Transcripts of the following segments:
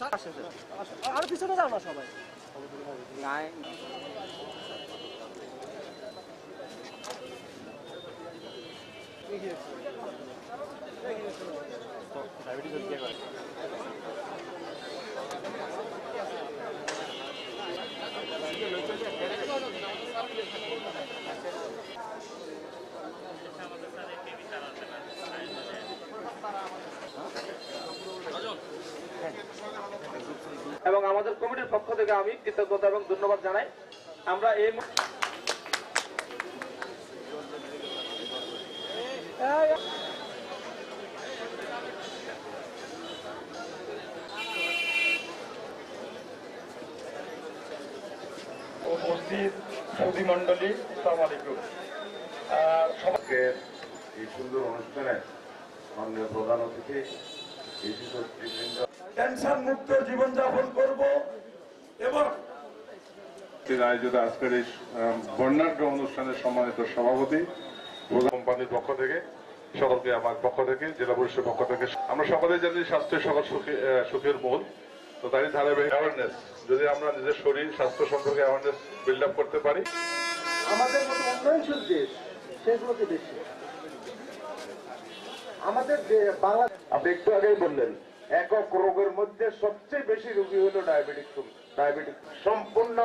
আর পিছনে যাও না সবাই। নাই এবং আমাদের কমিটির পক্ষ থেকে আমি কৃতজ্ঞতা এবং ধন্যবাদ জানাই। আমরা এই উপস্থিত সুধী মন্ডলী, আসসালামু আলাইকুম। সবাইকে এই সুন্দর অনুষ্ঠানে মাননীয় প্রধান অতিথি টেনশন মুক্ত জীবনযাপন করব এবং আয়োজিত আজকের এই বর্ণাঢ্য অনুষ্ঠানের সম্মানিত সভাপতি কোম্পানির পক্ষ থেকে সকলকে আমার পক্ষ থেকে জেলা পরিষদের পক্ষ থেকে আমরা সকলেই জানি স্বাস্থ্য সকল সুখের মূল। তো তারই ধারাবাহিক অ্যাওয়ারনেস, যদি আমরা নিজের শরীর স্বাস্থ্য সম্পর্কে অ্যাওয়ারনেস বিল্ড আপ করতে পারি। আমাদের মতো উন্নয়নশীল দেশ সেগুলোতে বেশি আমাদের বাংলা। আপনি একটু আগেই বললেন একক রোগের মধ্যে সবচেয়ে বেশি রোগী হলো ডায়াবেটিক। সম্পূর্ণ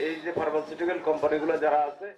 এই যে ফার্মাসিউটিক্যাল কোম্পানিগুলো যারা আছে